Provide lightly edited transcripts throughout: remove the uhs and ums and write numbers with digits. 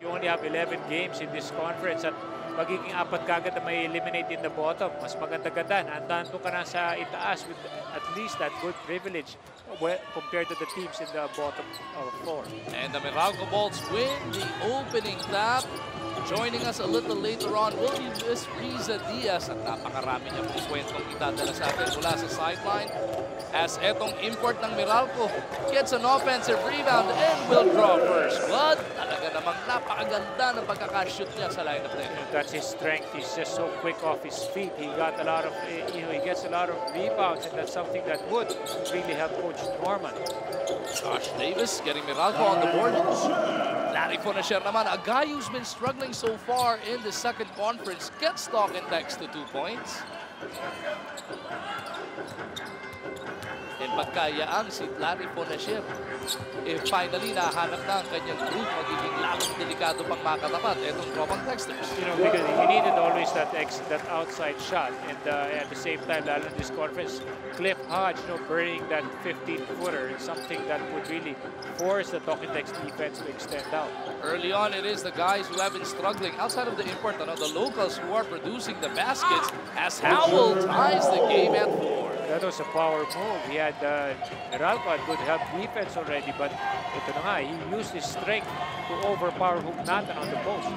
You only have 11 games in this conference at magiging apat kagad na may eliminate in the bottom. Mas maganda-ganda. Nandito ka na sa itaas with at least that good privilege compared to the teams in the bottom four. And the Meralco Bolts win the opening tap. Joining us a little later on will be Miss Riza Diaz at napakarami niyang kwentong itadala sa atin mula sa sideline as etong import ng Meralco gets an offensive rebound and will draw first blood. Talaga namang napakaganda ng pagkakashoot niya sa lineup na ito. That's his strength. He's just so quick off his feet. He got a lot of, he gets a lot of rebounds, and that's something that would really help Coach Norman. Josh Davis getting Meralco on the board. Larry Fonasher naman, a guy who's been struggling so far in the second conference, gets stock and text to 2 points. And pagkayaan si Larry Fonasher, finally nahanap na ang kanyang group, magiging lalong delikado pang makatapat. Etong tropang texters. You know, because he needed always that outside shot, and at the same time, lalo in this conference, Cliff Hodge, burning that 15-footer is something that would really force the Talking Text defense to extend out. Early on, it is the guys who have been struggling outside of the import, the locals who are producing the baskets as Howell ties the game at 4. That was a power move. He had Meralco had good help defense already, but ito na nga, he used his strength to overpower Hugnatan on the post.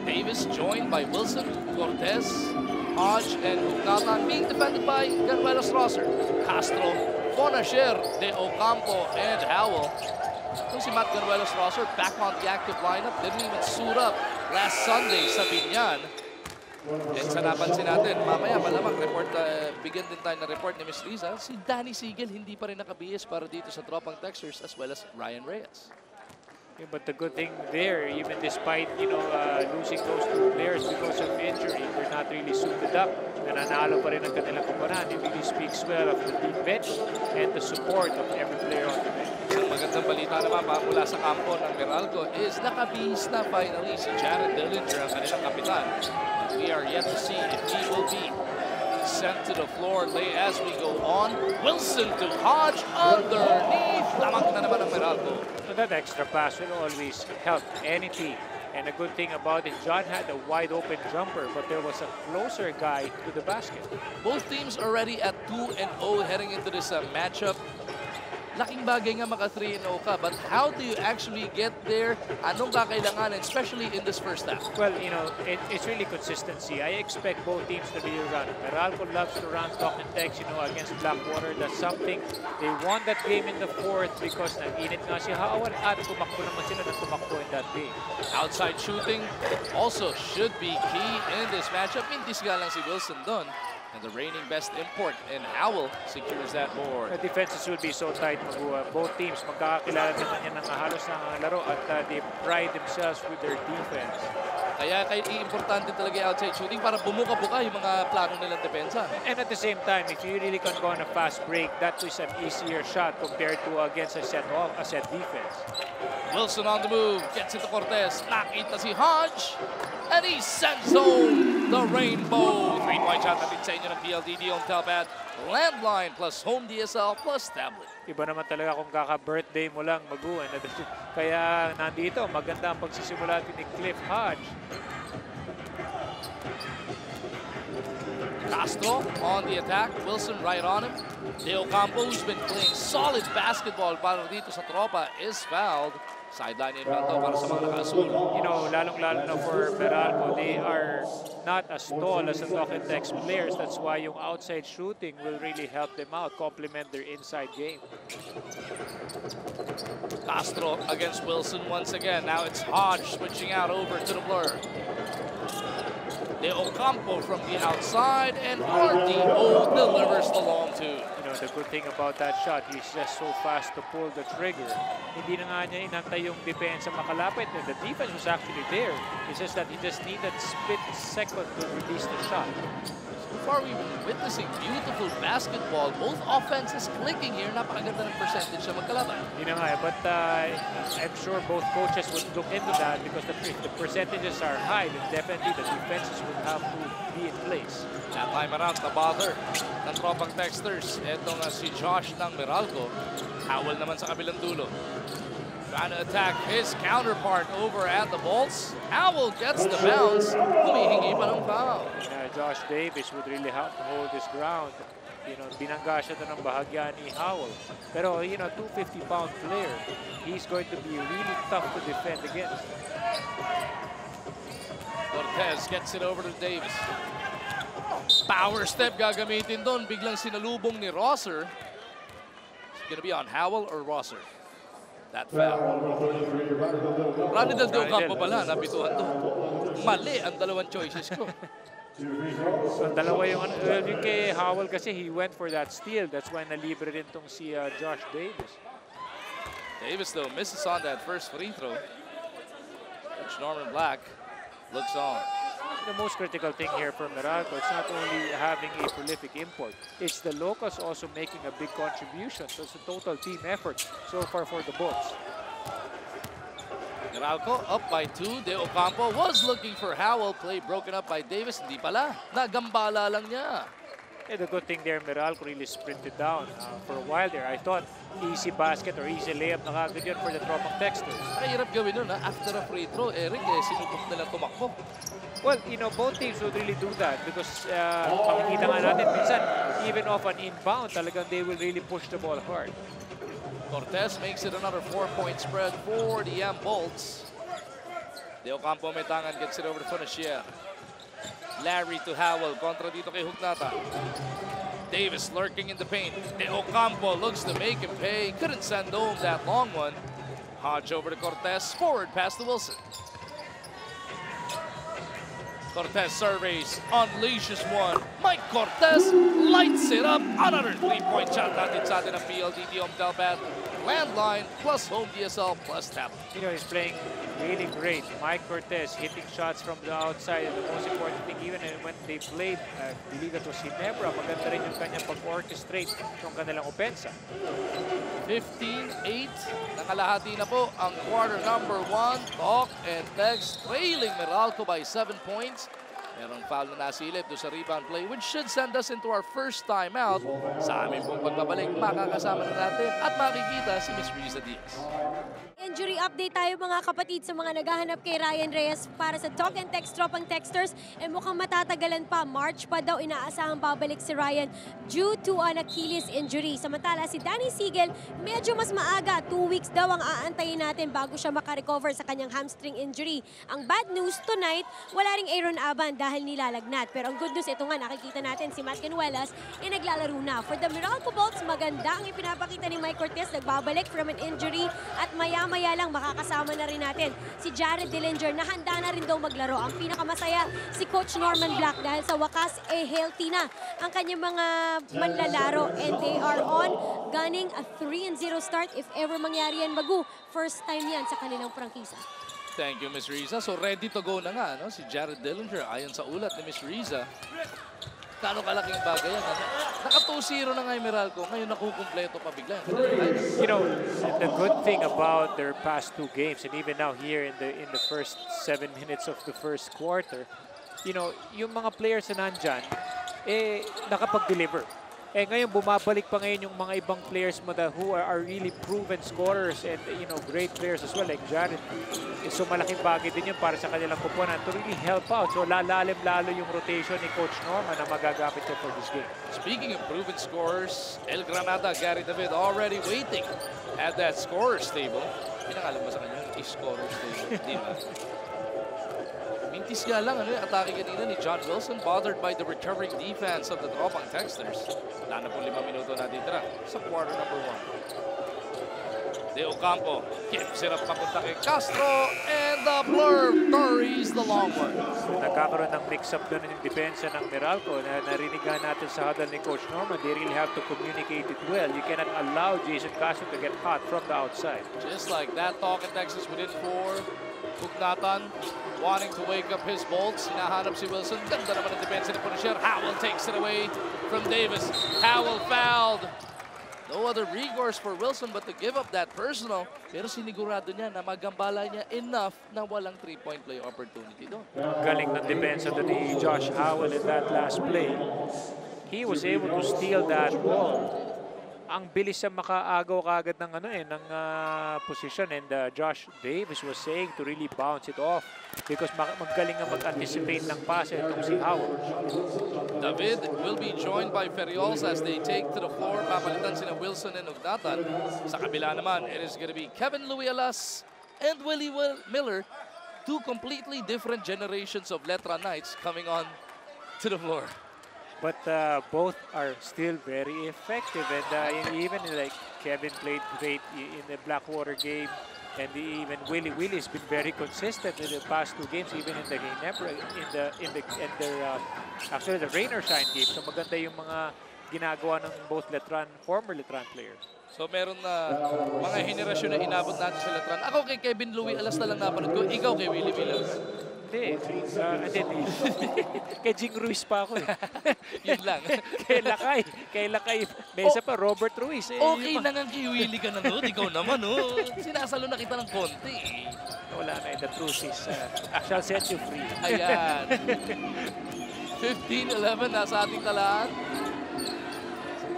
Davis joined by Wilson, Cortez, Hodge, and Hugnatan being defended by Ganuelos Rosser, Castro, Fonasher, De Ocampo, and Howell. So si Matt Ganuelos Rosser back on the active lineup, didn't even suit up last Sunday sa Binyan. And sa napansin natin, mamaya malamang report, bigyan din tayo ng report ni Ms. Riza, si Danny Siegel hindi pa rin nakabihis para dito sa tropang Texters as well as Ryan Reyes. Yeah, but the good thing there, even despite losing those two players because of injury, they're not really suited up. Nananalo pa rin ang kanilang kumpanan. It really speaks well of the deep bench and the support of every player on the bench. Ang magandang balita naman mula sa kampo ng Meralco is nakabihis na finally si Jared Dillinger, ang kanilang kapitan. We are yet to see if he will be sent to the floor as we go on. Wilson to Hodge underneath. Lamang na naman ang Meralco. So that extra pass will always help any team. And a good thing about it, John had a wide open jumper, but there was a closer guy to the basket. Both teams already at 2-0 heading into this matchup. Laking bagay nga maka 3-0 ka, but how do you actually get there? Anong kakailanganin, especially in this first half? Well, it's really consistency. I expect both teams to really run. Meralco loves to run talk and text, against Blackwater. That's something. They won that game in the fourth because nag-init nga si Howard at tumakbo naman sila na tumakbo in that game. Outside shooting also should be key in this matchup. Mintis nga lang si Wilson doon. And the reigning best import, and Howell secures that board. The defenses will be so tight, both teams magkakakilala naman yan ng halos ng laro at they pride themselves with their defense. Kaya importante talaga yung outside shooting para bumuka-buka yung mga plano nilang depensa. And at the same time, if you really can go on a fast break, that is an easier shot compared to against a set defense. Wilson on the move, gets into Cortez, nakita si Hodge, and he sends home the rainbow. 3-point shot natin sa inyo ng PLDD on Telpad, landline plus home DSL plus tablet. Iba naman talaga kung kaka-birthday mo lang maguan. Kaya nandito, maganda ang pagsisimula ni Cliff Hodge. Castro on the attack, Wilson right on him. De Ocampo, who's been playing solid basketball para dito sa tropa, is fouled. Sideline inbound daw para sa mga naka-asul. Lalong-lalo na for Meralco, they are not as tall as the Talk and Text players. That's why yung outside shooting will really help them out, complement their inside game. Castro against Wilson once again. Now it's Hodge switching out over to the blur. De Ocampo from the outside, and RDO delivers the long two. The good thing about that shot, he's just so fast to pull the trigger. Hindi na nga niya inantay yung depensa makalapit, and the defense was actually there. It's just that he just needed split second to release the shot. So far, we've been witnessing beautiful basketball. Both offenses clicking here. Napakaganda ng percentage sa magkalaban. Yun na nga, but I'm sure both coaches would look into that because if the percentages are high, then definitely the defenses would have to be in place. That time around, the bother ng tropang Texters. Ito nga si Josh ng Meralco. Howell naman sa kabilang dulo. Trying to attack his counterpart over at the Bolts. Howell gets the bounce. Humihingi pa ng foul. Josh Davis would really have to hold his ground. Binangga siya ng bahagya ni Howell. Pero, 250-pound player, he's going to be really tough to defend against. Cortez gets it over to Davis. Power step gagamitin doon. Biglang sinalubong ni Rosser. It's gonna be on Howell or Rosser. That foul. Ronnie Del Campo pala, napituhan doon. Mali ang dalawang choices ko. So, dalawa yung kay Howell kasi he went for that steal. That's why nalibre rin tong si Josh Davis. Davis though misses on that first free throw. Which Norman Black looks on. The most critical thing here for Meralco, it's not only having a prolific import, it's the locals also making a big contribution. So it's a total team effort so far for the Bolts. Meralco up by 2. De Ocampo was looking for Howell. Play broken up by Davis. Hindi pala. Nagambala lang niya. The good thing there, Meralco really sprinted down for a while there. I thought easy basket or easy layup na kagad yun for the Tropang Texters. Mahirap gawin nun after a free throw. Eric, sinubok nila tumakbo. Well, both teams would really do that because makikita nga natin minsan, even off an inbound, talagang they will really push the ball hard. Cortez makes it another 4-point spread for the Bolts. De Ocampo may tangan, gets it over to Funashier. Larry to Howell, kontra dito kay Hugnata. Davis lurking in the paint. De Ocampo looks to make him pay. Couldn't send home that long one. Hodge over to Cortez, forward pass to Wilson. Cortez surveys, unleashes one. Mike Cortez lights it up. Another 3-point shot natin sa atin ng PLDT home Telpad. Landline plus home DSL plus tap. He's playing really great. Mike Cortez hitting shots from the outside. And the most important thing, even when they played, I believe it was Ginebra, maganda rin yung kanyang pag-orchestrate ng kanilang opensa. 15-8. Nakalahati na po ang quarter number 1. Talk and text trailing Meralco by 7 points. Merong foul na nasilip doon sa rebound play which should send us into our first timeout. Sa amin pong pagbabalik, makakasama na natin at makikita si Miss Riza Diaz. Injury update tayo mga kapatid sa mga naghahanap kay Ryan Reyes para sa Talk and Text Tropang Texters. Mukhang matatagalan pa. March pa daw inaasahang babalik si Ryan due to an Achilles injury. Samantala si Danny Sigel medyo mas maaga. 2 weeks daw ang aantayin natin bago siya makarecover sa kanyang hamstring injury. Ang bad news tonight, wala ring Aaron Aban dahil nilalagnat. Pero ang good news, ito nga nakikita natin si Matt Canuelas naglalaro na. For the Meralco Bolts, maganda ang ipinapakita ni Mike Cortez. Nagbabalik from an injury at maya-maya lang makakasama na rin natin si Jared Dillinger na handa na rin daw maglaro. Ang pinakamasaya si Coach Norman Black dahil sa wakas healthy na ang kanyang mga manlalaro and they are on gunning a 3-0 start if ever mangyari yan, Magu. First time yan sa kanilang prangkisa. Thank you, Miss Riza. So ready to go na nga, no? Si Jared Dillinger ayon sa ulat ni Miss Riza. Kano kalaking bagay yan, ano? Naka 2-0 na nga yung Meralco. Ngayon nakukumpleto pa bigla. The good thing about their past 2 games and even now here in the first 7 minutes of the first quarter, yung mga players na nandyan, nakapag-deliver. Ngayon, bumabalik pa ngayon yung mga ibang players mo who are really proven scorers and great players as well like Jared. So malaking bagay din yun para sa kanilang kupunan to really help out. So lalalim lalo yung rotation ni Coach Norman na magagamit siya for this game. Speaking of proven scorers, El Granada, Gary David already waiting at that scorer's table. Pinangalan ba sa kanya? Scorer's table. Di ba? Mintis nga lang, atake kanina ni John Wilson, bothered by the recovering defense of the Tropang Texters. Wala na pong 5 minuto natitira sa quarter number 1. De Ocampo gives it up papunta kay Castro, and the blur buries the long one. So, nagkakaroon ng mix-up doon ng depensa ng Meralco. Narinig natin sa huddle ni Coach Norman, they really have to communicate it well. You cannot allow Jason Castro to get hot from the outside. Just like that, Talk in Texas within 4. Hugnatan wanting to wake up his Bolts. Hinahanap si Wilson. Ganda naman ang depensa ni Punasher. Howell takes it away from Davis. Howell fouled. No other recourse for Wilson but to give up that personal. Pero sinigurado niya na magambala niya enough na walang 3-point play opportunity doon. Galing ng depensa doon ni Josh Howell in that last play. He was able to steal that ball. ang bilis siya makaagaw kagad ng position, and Josh Davis was saying to really bounce it off because magaling nga mag-anticipate ng pass itong si Howell. David will be joined by Ferriols as they take to the floor. Papalitan sina Wilson and Ugnatan. Sa kabila naman, it is going to be Kevin Louie Alas and Willie Miller, two completely different generations of Letra Knights coming on to the floor. But both are still very effective, and even like Kevin played great in the Blackwater game, and even Willie's been very consistent in the past 2 games, even in the actually the rain or shine game. So maganda yung mga ginagawa ng both former Letran players. So meron na mga henerasyon na inabot natin sa Letran. Ako kay Kevin Louie Alas na lang napanood ko. Ikaw kay Willie Miller. Hindi. Kay Jing Ruiz pa ako eh. Yun lang. Kay Lakay. May isa pa, Robert Ruiz. Okay na nga kay Willie ka nanood. Ikaw naman, oh. Sinasalo na kita ng konti. Wala na. The truth is, shall set you free. Ayan. 15-11 nasa ating talaan.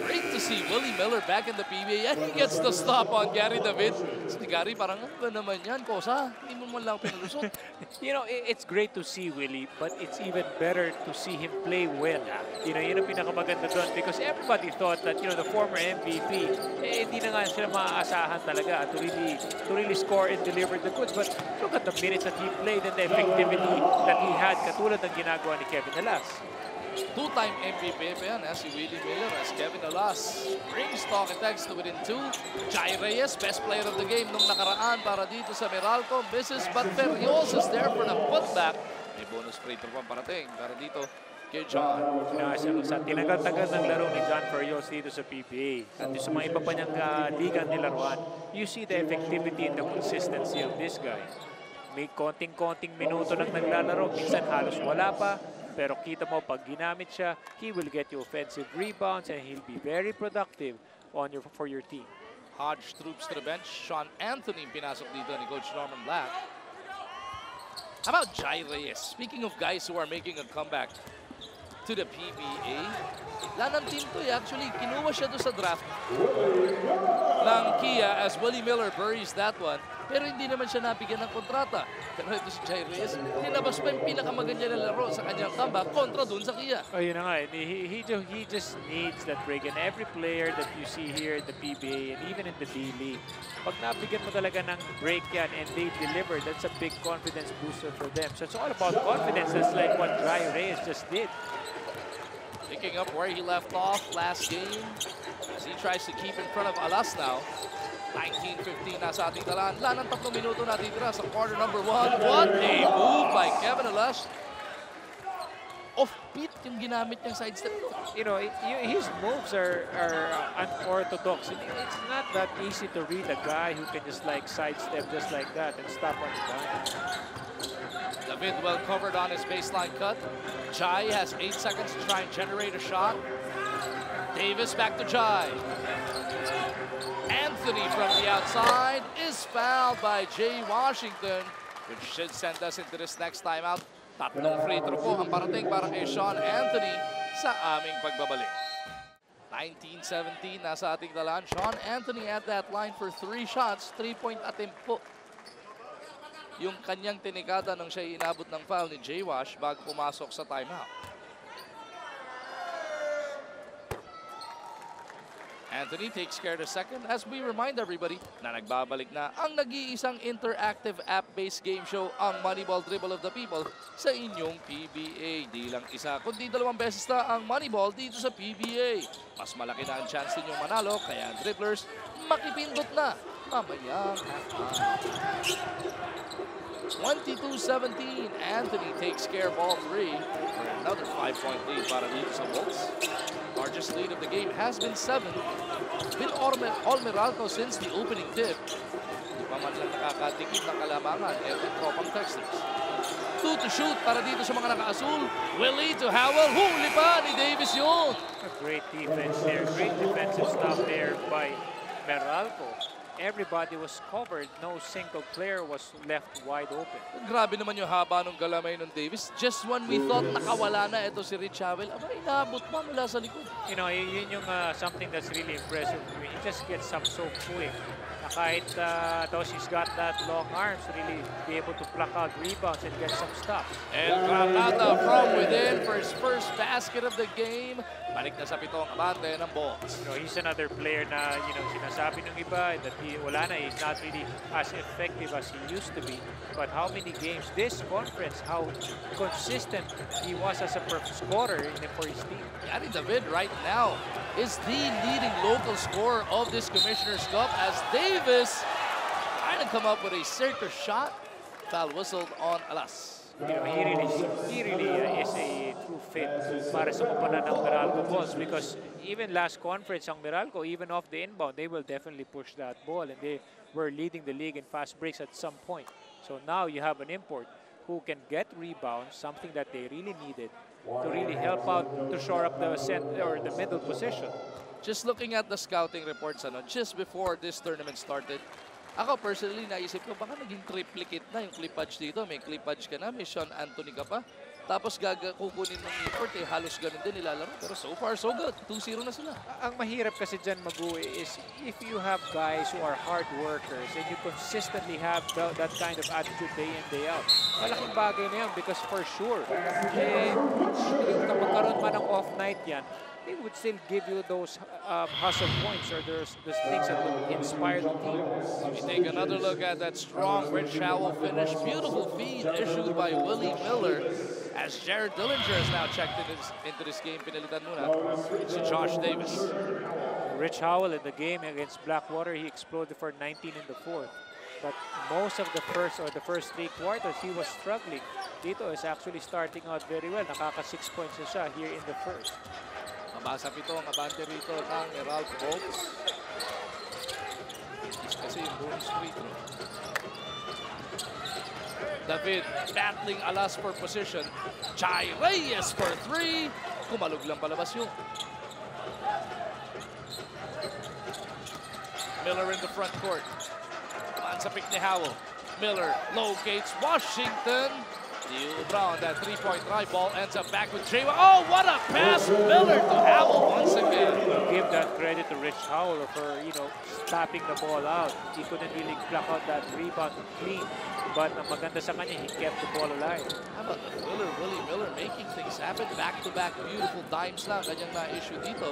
Great to see Willie Miller back in the PBA, and he gets the stop on Gary David. Si Gary, parang ano ba naman yan, Kosa? Hindi mo man lang pinalusot. You know, it's great to see Willie, but it's even better to see him play well. You know, yun ang pinakamaganda doon because everybody thought that, you know, the former MVP, hindi na nga sila maaasahan talaga to really score and deliver the goods. But look at the minutes that he played and the effectivity that he had, katulad ng ginagawa ni Kevin Alas. Two-time MVP pa yan, si Willie Miller, as Kevin Alas brings talk and text to within 2. Jai Reyes, best player of the game nung nakaraan para dito sa Meralco. Misses, but Ferriols is there for the putback. May bonus free throw pang parating para dito kay John. Sa tinagal-tagal ng laro ni John Ferriols dito sa PBA at sa mga iba pa niyang liga nilaruan, you see the effectivity and the consistency of this guy. May konting-konting minuto lang naglalaro, minsan halos wala pa. Pero kita mo, pag ginamit siya, he will get you offensive rebounds and he'll be very productive for your team. Hodge troops to the bench. Sean Anthony pinasok dito ni Coach Norman Black. How about Jai Reyes? Speaking of guys who are making a comeback to the PBA, lanang team to actually, kinuha siya doon sa draft ng Kia as Willie Miller buries that one. Pero hindi naman siya nabigyan ng kontrata. Pero ito si Jai Reyes, linabas pa yung pinakamaganda na laro sa kanyang comeback kontra dun sa Kia. Oh, yun na nga. He just needs that break. And every player that you see here in the PBA and even in the D-League, pag nabigyan mo talaga ng break yan and they deliver, that's a big confidence booster for them. So it's all about confidence. That's like what Jai Reyes just did. Picking up where he left off last game as he tries to keep in front of Alas now. 19-15 na sa ating talaan. Lanang 3 minuto na titira sa quarter number 1. What a move by Kevin Alas. Off-beat yung ginamit niyang sidestep. You know, his moves are unorthodox. It's not that easy to read a guy who can just like sidestep just like that and stop on the dime. David well covered on his baseline cut. Jai has 8 seconds to try and generate a shot. Davis back to Jai. Anthony from the outside is fouled by Jay Washington, which should send us into this next timeout. Tatlong free throw po ang parating para kay Sean Anthony sa aming pagbabalik. 19-17 nasa ating talaan. Sean Anthony at that line for 3 shots, 3-point attempt po. Yung kanyang tinikada nang siya inabot ng foul ni Jay Wash bago pumasok sa timeout. Anthony takes care of the second as we remind everybody na nagbabalik na ang nag-iisang interactive app-based game show, ang Moneyball Dribble of the People sa inyong PBA. Di lang isa, kundi 2 beses na ang Moneyball dito sa PBA. Mas malaki na ang chance ninyong manalo, kaya dribblers, makipindot na mamayang halftime. 22-17, Anthony takes care of all 3 for another 5-point lead para dito sa Wolves. Largest lead of the game has been 7. Been all Meralco since the opening tip. Di pa man lang nakakatikim ng kalamangan. Every tropang Texas. 2 to shoot para dito sa mga naka-asul. Willie to Howell. Huli pa ni Davis yun. A great defense there. Great defensive stop there by Meralco. everybody was covered. No single player was left wide open. Grabe naman yung haba ng galamay ng Davis. Just when we thought nakawala na ito si Rich Howell, aba, inabot pa mula sa likod. You know, yun yung something that's really impressive. He just gets up so quick. Kahit though she's got that long arms to really be able to pluck out rebounds and get some stops. And Araneta from within for his first basket of the game. Balik na sa pitong abante ng Bulls. You know, he's another player na, you know, sinasabi ng iba that wala na, he's not really as effective as he used to be. But how many games this conference, how consistent he was as a scorer for his team. Gary David right now is the leading local scorer of this Commissioner's Cup as Davis trying to come up with a circus shot. Foul whistled on Alas. You know, he really is a true fit para sa koponan ng Meralco Bulls because even last conference ang Meralco, even off the inbound, they will definitely push that ball and they were leading the league in fast breaks at some point. So now you have an import who can get rebounds, something that they really needed to really help out to shore up the center or the middle position. Just looking at the scouting reports, just before this tournament started, ako personally naisip ko baka naging triplicate na yung clippage dito. May clippage ka na, may Sean Anthony ka pa. Tapos kukunin ng import halos ganun din nilalaro. Pero so far so good. 2-0 na sila. Ang mahirap kasi dyan, Magu, is if you have guys who are hard workers and you consistently have that kind of attitude day in, day out, malaking bagay na yan because for sure, kapag karoon man ng off night yan, they would still give you those hustle points or those things that would inspire the team. We take another look at that strong Rich Howell finish. Beautiful feed issued by Willie Miller as Jared Dillinger has now checked into this game. Pinalitan muna si Josh Davis. Rich Howell in the game against Blackwater, he exploded for 19 in the fourth. But most of the first 3 quarters, he was struggling. Dito is actually starting out very well. Nakaka 6 points na siya here in the first. Mabasa pito ang abante rito ng Meralco Bulls. Kasi yung bonus free throw. David battling Alas for position. Chai Reyes for 3. Kumalog lang palabas yun. Miller in the front court. Kumaan sa pick ni Howell. Miller locates Washington. Brown, that 3-point drive ball ends up back with Trayvon. Oh, what a pass! Miller to Howell once again. Give that credit to Rich Howell for, you know, stopping the ball out. He couldn't really block out that rebound clean. But ang maganda sa kanya, he kept the ball alive. How about the Willie Miller making things happen? Back-to-back beautiful dimes lang kanyang na-issue dito.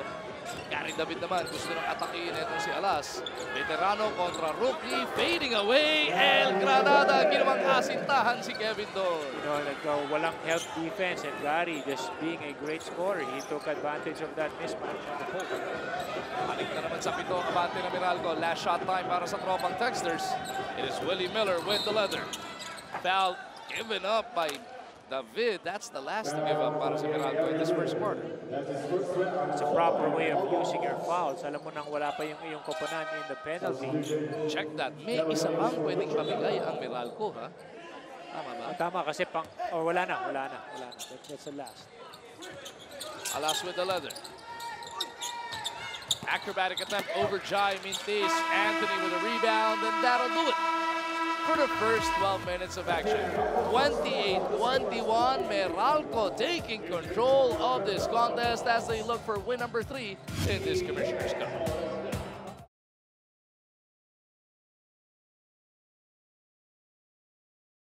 Gary David naman gusto nang atakihin ito si Alas. Veterano kontra rookie, fading away. El Granada, ginawang asintahan si Kevin Doll. You know, like walang help defense and Gary just being a great scorer. He took advantage of that mismatch on the post. Balik na naman sa pitong abante na Meralco. Last shot time para sa tropang Texters. It is Willie Miller with the leather. Foul given up by David. That's the last to give up para sa Meralco in this first quarter. It's a proper way of using your fouls. Alam mo nang wala pa yung iyong koponan in the penalty. Check that. May isa pang pwedeng pamigay ang Meralco, ha? Tama ba? Tama kasi wala na. That's the last. Alas with the leather. Acrobatic attempt over Jai Mintis. Anthony with a rebound, and that'll do it for the first 12 minutes of action. 28-21, Meralco taking control of this contest as they look for win number 3 in this Commissioner's Cup.